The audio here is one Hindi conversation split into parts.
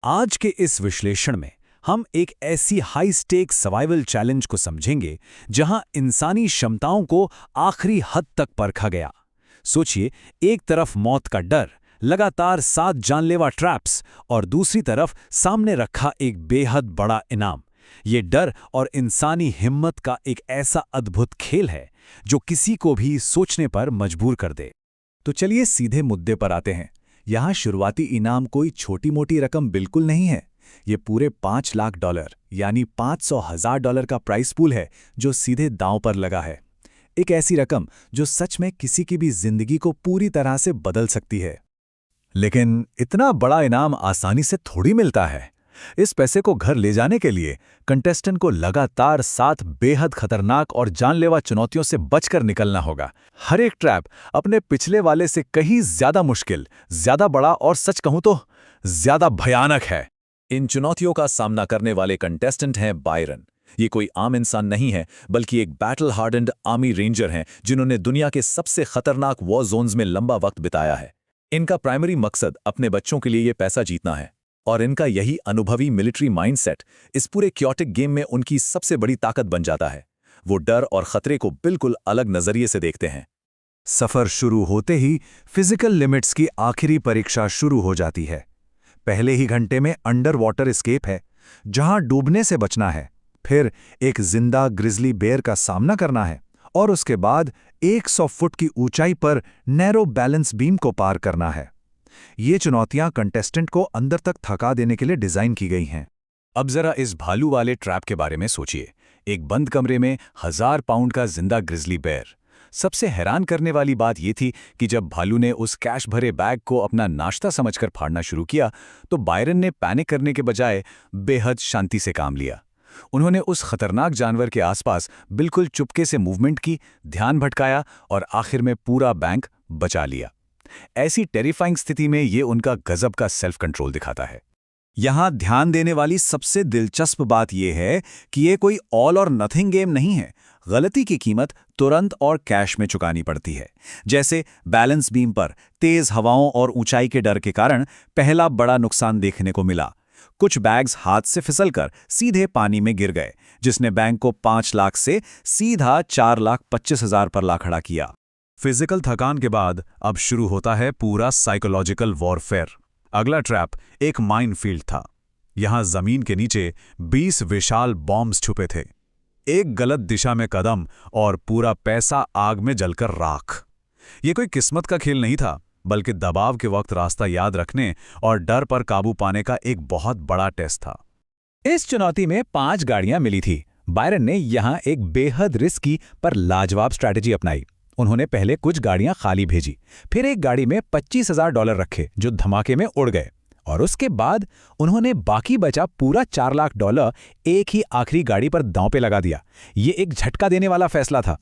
आज के इस विश्लेषण में हम एक ऐसी हाई स्टेक सर्वाइवल चैलेंज को समझेंगे जहां इंसानी क्षमताओं को आखिरी हद तक परखा गया। सोचिए, एक तरफ मौत का डर, लगातार 7 जानलेवा ट्रैप्स और दूसरी तरफ सामने रखा एक बेहद बड़ा इनाम। ये डर और इंसानी हिम्मत का एक ऐसा अद्भुत खेल है जो किसी को भी सोचने पर मजबूर कर दे। तो चलिए सीधे मुद्दे पर आते हैं। यहाँ शुरुआती इनाम कोई छोटी मोटी रकम बिल्कुल नहीं है। ये पूरे $5 लाख यानी $500,000 का प्राइस पूल है जो सीधे दांव पर लगा है। एक ऐसी रकम जो सच में किसी की भी जिंदगी को पूरी तरह से बदल सकती है। लेकिन इतना बड़ा इनाम आसानी से थोड़ी मिलता है। इस पैसे को घर ले जाने के लिए कंटेस्टेंट को लगातार 7 बेहद खतरनाक और जानलेवा चुनौतियों से बचकर निकलना होगा। हर एक ट्रैप अपने पिछले वाले से कहीं ज्यादा मुश्किल, ज्यादा बड़ा और सच कहूं तो ज्यादा भयानक है। इन चुनौतियों का सामना करने वाले कंटेस्टेंट हैं बायरन। ये कोई आम इंसान नहीं है, बल्कि एक बैटल हार्डन्ड आर्मी रेंजर हैं जिन्होंने दुनिया के सबसे खतरनाक वॉर जोन्स में लंबा वक्त बिताया है। इनका प्राइमरी मकसद अपने बच्चों के लिए ये पैसा जीतना है, और इनका यही अनुभवी मिलिट्री माइंडसेट इस पूरे क्योटिक गेम में उनकी सबसे बड़ी ताकत बन जाता है। वो डर और खतरे को बिल्कुल अलग नजरिए से देखते हैं। सफर शुरू होते ही फिजिकल लिमिट्स की आखिरी परीक्षा शुरू हो जाती है। पहले ही घंटे में अंडर वाटर एस्केप है, जहां डूबने से बचना है, फिर एक जिंदा ग्रिजली बेयर का सामना करना है, और उसके बाद 100 फुट की ऊंचाई पर नैरो बैलेंस बीम को पार करना है। ये चुनौतियां कंटेस्टेंट को अंदर तक थका देने के लिए डिजाइन की गई हैं। अब जरा इस भालू वाले ट्रैप के बारे में सोचिए। एक बंद कमरे में 1000 पाउंड का जिंदा ग्रिजली बेयर। सबसे हैरान करने वाली बात यह थी कि जब भालू ने उस कैश भरे बैग को अपना नाश्ता समझकर फाड़ना शुरू किया, तो बायरन ने पैनिक करने के बजाय बेहद शांति से काम लिया। उन्होंने उस खतरनाक जानवर के आसपास बिल्कुल चुपके से मूवमेंट की, ध्यान भटकाया और आखिर में पूरा बैंक बचा लिया। ऐसी टेरिफाइंग स्थिति में ये उनका गजब का सेल्फ कंट्रोल दिखाता है। यहां ध्यान देने वाली सबसे दिलचस्प बात यह है कि ये कोई ऑल और नथिंग गेम नहीं है। गलती की कीमत तुरंत और कैश में चुकानी पड़ती है। जैसे बैलेंस बीम पर तेज हवाओं और ऊंचाई के डर के कारण पहला बड़ा नुकसान देखने को मिला। कुछ बैग्स हाथ से फिसलकर सीधे पानी में गिर गए, जिसने बैंक को 5 लाख से सीधा 4,25,000 पर ला खड़ा किया। फिजिकल थकान के बाद अब शुरू होता है पूरा साइकोलॉजिकल वॉरफेयर। अगला ट्रैप एक माइनफील्ड था। यहां जमीन के नीचे 20 विशाल बॉम्ब्स छुपे थे। एक गलत दिशा में कदम और पूरा पैसा आग में जलकर राख। ये कोई किस्मत का खेल नहीं था, बल्कि दबाव के वक्त रास्ता याद रखने और डर पर काबू पाने का एक बहुत बड़ा टेस्ट था। इस चुनौती में 5 गाड़ियां मिली थी। बायरन ने यहां एक बेहद रिस्की पर लाजवाब स्ट्रैटेजी अपनाई। उन्होंने पहले कुछ गाड़ियां खाली भेजी, फिर एक गाड़ी में $25,000 रखे जो धमाके में उड़ गए, और उसके बाद उन्होंने बाकी बचा पूरा $4 लाख एक ही आखिरी गाड़ी पर दांव पे लगा दिया। ये एक झटका देने वाला फैसला था।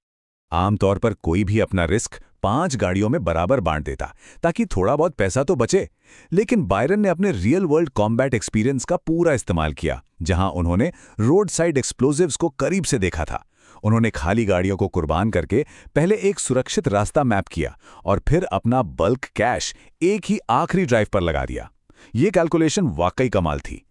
आमतौर पर कोई भी अपना रिस्क 5 गाड़ियों में बराबर बांट देता ताकि थोड़ा बहुत पैसा तो बचे, लेकिन बायरन ने अपने रियल वर्ल्ड कॉम्बैट एक्सपीरियंस का पूरा इस्तेमाल किया, जहां उन्होंने रोड साइड एक्सप्लोजिव्स को करीब से देखा था। उन्होंने खाली गाड़ियों को कुर्बान करके पहले एक सुरक्षित रास्ता मैप किया और फिर अपना बल्क कैश एक ही आखिरी ड्राइव पर लगा दिया। ये कैलकुलेशन वाकई कमाल थी।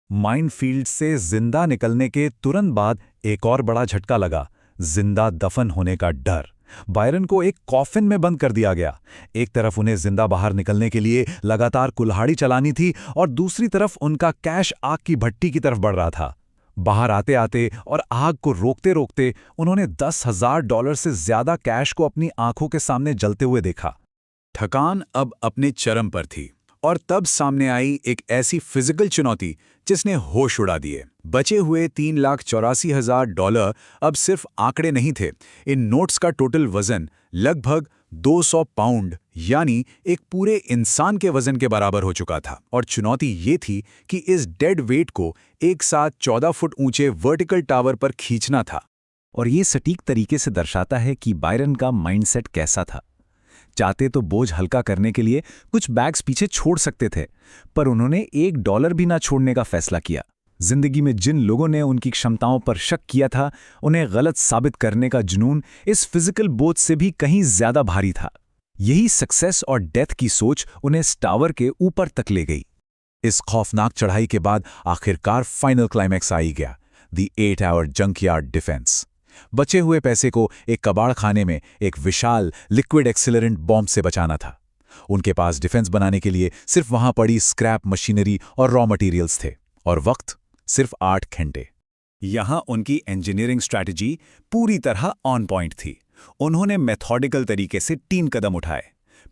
माइनफील्ड से जिंदा निकलने के तुरंत बाद एक और बड़ा झटका लगा, जिंदा दफन होने का डर। बायरन को एक कॉफिन में बंद कर दिया गया। एक तरफ उन्हें जिंदा बाहर निकलने के लिए लगातार कुल्हाड़ी चलानी थी, और दूसरी तरफ उनका कैश आग की भट्टी की तरफ बढ़ रहा था। बाहर आते आते और आग को रोकते रोकते उन्होंने $10,000 से ज्यादा कैश को अपनी आंखों के सामने जलते हुए देखा। थकान अब अपने चरम पर थी, और तब सामने आई एक ऐसी फिजिकल चुनौती जिसने होश उड़ा दिए। बचे हुए $3,84,000 अब सिर्फ आंकड़े नहीं थे। इन नोट्स का टोटल वजन लगभग 200 पाउंड यानी एक पूरे इंसान के वजन के बराबर हो चुका था, और चुनौती ये थी कि इस डेड वेट को एक साथ 14 फुट ऊंचे वर्टिकल टावर पर खींचना था। और ये सटीक तरीके से दर्शाता है कि बायरन का माइंडसेट कैसा था। चाहते तो बोझ हल्का करने के लिए कुछ बैग्स पीछे छोड़ सकते थे, पर उन्होंने $1 भी ना छोड़ने का फैसला किया। जिंदगी में जिन लोगों ने उनकी क्षमताओं पर शक किया था, उन्हें गलत साबित करने का जुनून इस फिजिकल बोझ से भी कहीं ज्यादा भारी था। यही सक्सेस और डेथ की सोच उन्हें इस टावर के ऊपर तक ले गई। इस खौफनाक चढ़ाई के बाद आखिरकार फाइनल क्लाइमैक्स आ ही गया, द 8 आवर जंकयार्ड डिफेंस। बचे हुए पैसे को एक कबाड़ खाने में एक विशाल लिक्विड एक्सीलरेंट बॉम्ब से बचाना था। उनके पास डिफेंस बनाने के लिए सिर्फ वहां पड़ी स्क्रैप मशीनरी और रॉ मटेरियल्स थे, और वक्त सिर्फ 8 घंटे। यहां उनकी इंजीनियरिंग स्ट्रैटेजी पूरी तरह ऑन पॉइंट थी। उन्होंने मेथोडिकल तरीके से 3 कदम उठाए।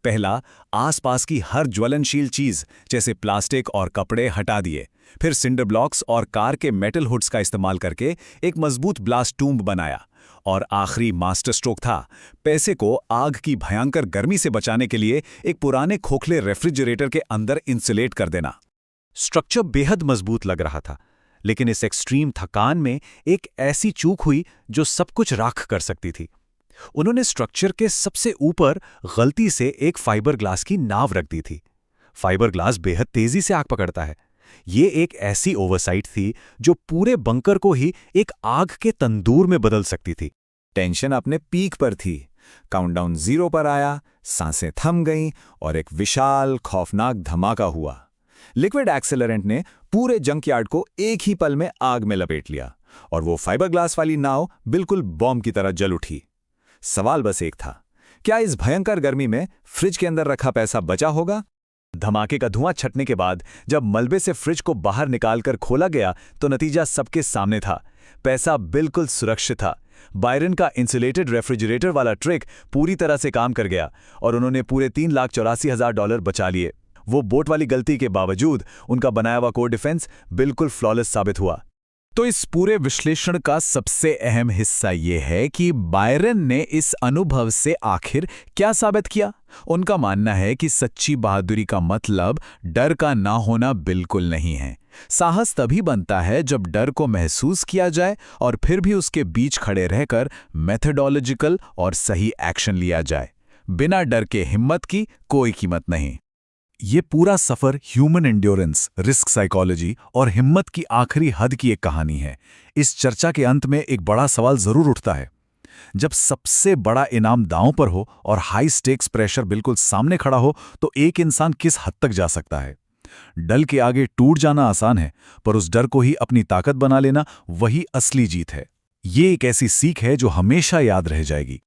पहला, आसपास की हर ज्वलनशील चीज जैसे प्लास्टिक और कपड़े हटा दिए। फिर सिंडर ब्लॉक्स और कार के मेटल हुड्स का इस्तेमाल करके एक मजबूत ब्लास्ट टूम्ब बनाया। और आखिरी मास्टर स्ट्रोक था, पैसे को आग की भयंकर गर्मी से बचाने के लिए एक पुराने खोखले रेफ्रिजरेटर के अंदर इंसुलेट कर देना। स्ट्रक्चर बेहद मजबूत लग रहा था, लेकिन इस एक्सट्रीम थकान में एक ऐसी चूक हुई जो सब कुछ राख कर सकती थी। उन्होंने स्ट्रक्चर के सबसे ऊपर गलती से एक फाइबर ग्लास की नाव रख दी थी। फाइबर ग्लास बेहद तेजी से आग पकड़ता है। ये एक ऐसी ओवरसाइट थी जो पूरे बंकर को ही एक आग के तंदूर में बदल सकती थी। टेंशन अपने पीक पर थी। काउंटडाउन 0 पर आया, सांसें थम गईं और एक विशाल खौफनाक धमाका हुआ। लिक्विड एक्सेलरेंट ने पूरे जंकयार्ड को एक ही पल में आग में लपेट लिया और वो फाइबर ग्लास वाली नाव बिल्कुल बॉम्ब की तरह जल उठी। सवाल बस एक था, क्या इस भयंकर गर्मी में फ्रिज के अंदर रखा पैसा बचा होगा? धमाके का धुआं छटने के बाद जब मलबे से फ्रिज को बाहर निकालकर खोला गया तो नतीजा सबके सामने था। पैसा बिल्कुल सुरक्षित था। बायरन का इंसुलेटेड रेफ्रिजरेटर वाला ट्रिक पूरी तरह से काम कर गया और उन्होंने पूरे $3,84,000 बचा लिए। वो बोट वाली गलती के बावजूद उनका बनाया हुआ कोर डिफेंस बिल्कुल फ्लॉलेस साबित हुआ। तो इस पूरे विश्लेषण का सबसे अहम हिस्सा ये है कि बायरन ने इस अनुभव से आखिर क्या साबित किया। उनका मानना है कि सच्ची बहादुरी का मतलब डर का ना होना बिल्कुल नहीं है। साहस तभी बनता है जब डर को महसूस किया जाए और फिर भी उसके बीच खड़े रहकर मेथोडोलॉजिकल और सही एक्शन लिया जाए। बिना डर के हिम्मत की कोई कीमत नहीं। ये पूरा सफर ह्यूमन एंड्योरेंस, रिस्क साइकोलॉजी और हिम्मत की आखिरी हद की एक कहानी है। इस चर्चा के अंत में एक बड़ा सवाल जरूर उठता है, जब सबसे बड़ा इनाम दांव पर हो और हाई स्टेक्स प्रेशर बिल्कुल सामने खड़ा हो तो एक इंसान किस हद तक जा सकता है? डर के आगे टूट जाना आसान है, पर उस डर को ही अपनी ताकत बना लेना वही असली जीत है। ये एक ऐसी सीख है जो हमेशा याद रह जाएगी।